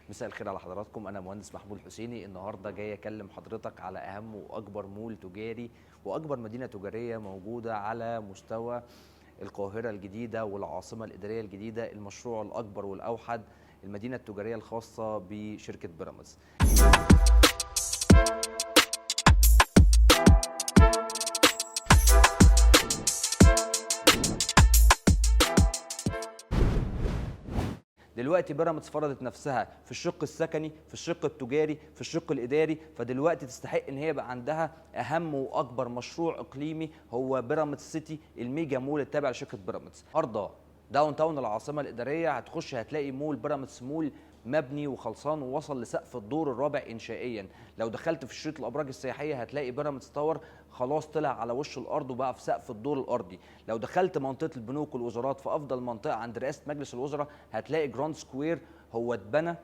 مساء الخير على حضراتكم. انا مهندس محمود الحسيني. النهارده جاي اكلم حضرتك على اهم واكبر مول تجاري واكبر مدينه تجاريه موجوده على مستوى القاهره الجديده والعاصمه الاداريه الجديده، المشروع الاكبر والاوحد، المدينه التجاريه الخاصه بشركه بيراميدز. دلوقتي بيراميدز فرضت نفسها في الشق السكني، في الشق التجاري، في الشق الاداري، فدلوقتي تستحق ان هي يبقى عندها اهم واكبر مشروع اقليمي هو بيراميدز سيتي، الميجا مول التابع لشركه بيراميدز. النهارده داون تاون العاصمه الاداريه هتخش هتلاقي مول بيراميدز مول مبني وخلصان ووصل لسقف الدور الرابع انشائيا. لو دخلت في شريط الابراج السياحيه هتلاقي بيراميدز تاور خلاص طلع على وش الارض وبقى في سقف الدور الارضي. لو دخلت منطقه البنوك والوزارات في افضل منطقه عند رئاسه مجلس الوزراء هتلاقي جراند سكوير هو اتبنى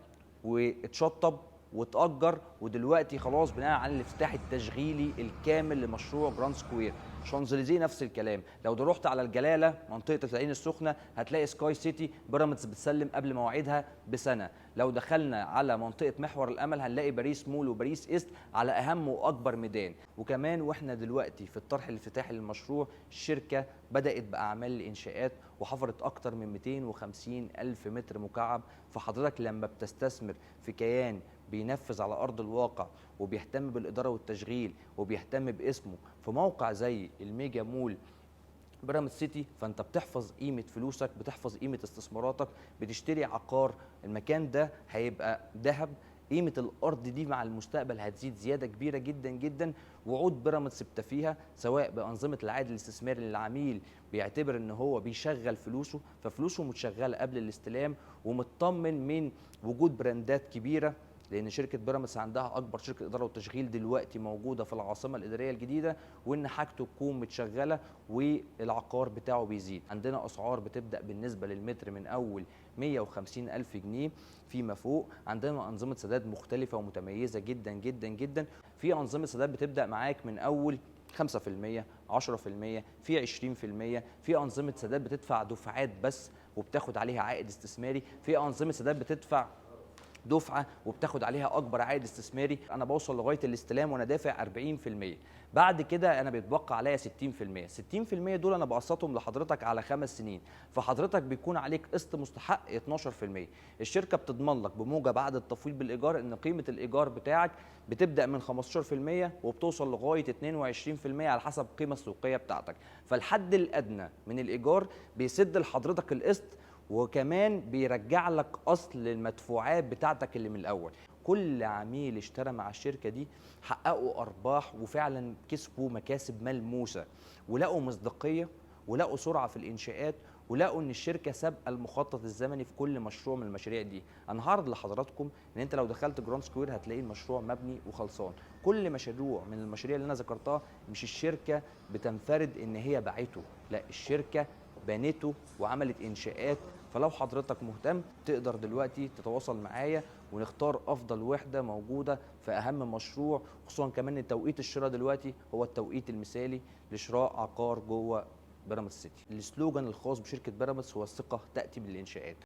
واتشطب واتأجر، ودلوقتي خلاص بناء على الافتتاح التشغيلي الكامل لمشروع جراند سكوير. شانزليزيه نفس الكلام. لو ده رحت على الجلاله منطقه العين السخنه هتلاقي سكاي سيتي بيراميدز بتسلم قبل مواعيدها بسنه. لو دخلنا على منطقه محور الامل هنلاقي باريس مول وباريس ايست على اهم واكبر ميدان. وكمان واحنا دلوقتي في الطرح الافتتاحي للمشروع الشركه بدات باعمال الانشاءات وحفرت اكتر من 250 الف متر مكعب. فحضرتك لما بتستثمر في كيان بينفذ على ارض الواقع وبيهتم بالاداره والتشغيل وبيهتم باسمه في موقع زي الميجا مول بيراميدز سيتي، فانت بتحفظ قيمه فلوسك، بتحفظ قيمه استثماراتك، بتشتري عقار. المكان ده هيبقى ذهب. قيمه الارض دي مع المستقبل هتزيد زياده كبيره جدا جدا. وعود بيراميدز بتفيها سواء بانظمه العائد الاستثماري اللي العميل بيعتبر ان هو بيشغل فلوسه، ففلوسه متشغله قبل الاستلام ومطمن من وجود براندات كبيره، لان شركه بيراميدز عندها اكبر شركه اداره وتشغيل دلوقتي موجوده في العاصمه الاداريه الجديده، وان حاجته تكون متشغله والعقار بتاعه بيزيد. عندنا اسعار بتبدا بالنسبه للمتر من اول 150 الف جنيه فيما فوق. عندنا انظمه سداد مختلفه ومتميزه جدا جدا جدا. في انظمه سداد بتبدا معاك من اول 5%، 10%، في 20%. في انظمه سداد بتدفع دفعات بس وبتاخد عليها عائد استثماري. في انظمه سداد بتدفع دفعه وبتاخد عليها اكبر عائد استثماري. انا بوصل لغايه الاستلام وانا دافع 40%. بعد كده انا بيتبقى عليا 60%. 60% دول انا بقسطهم لحضرتك على 5 سنين، فحضرتك بيكون عليك قسط مستحق 12%. الشركه بتضمن لك بموجب عقد التفويض بالايجار ان قيمه الايجار بتاعك بتبدا من 15% وبتوصل لغايه 22% على حسب القيمه السوقيه بتاعتك. فالحد الادنى من الايجار بيسد لحضرتك القسط، وكمان بيرجع لك اصل المدفوعات بتاعتك اللي من الاول. كل عميل اشترى مع الشركه دي حققوا ارباح وفعلا كسبوا مكاسب ملموسه، ولقوا مصداقيه، ولقوا سرعه في الانشاءات، ولقوا ان الشركه سابقه المخطط الزمني في كل مشروع من المشاريع دي. انا هعرض لحضراتكم ان انت لو دخلت جراند سكوير هتلاقي المشروع مبني وخلصان. كل مشروع من المشاريع اللي انا ذكرتها مش الشركه بتنفرد ان هي باعته، لا، الشركه بنته وعملت انشاءات. فلو حضرتك مهتم تقدر دلوقتي تتواصل معايا ونختار افضل وحده موجوده في اهم مشروع، خصوصا كمان ان توقيت الشراء دلوقتي هو التوقيت المثالي لشراء عقار جوه بيراميدز سيتي. السلوجان الخاص بشركه بيراميدز هو الثقه تاتي بالانشاءات.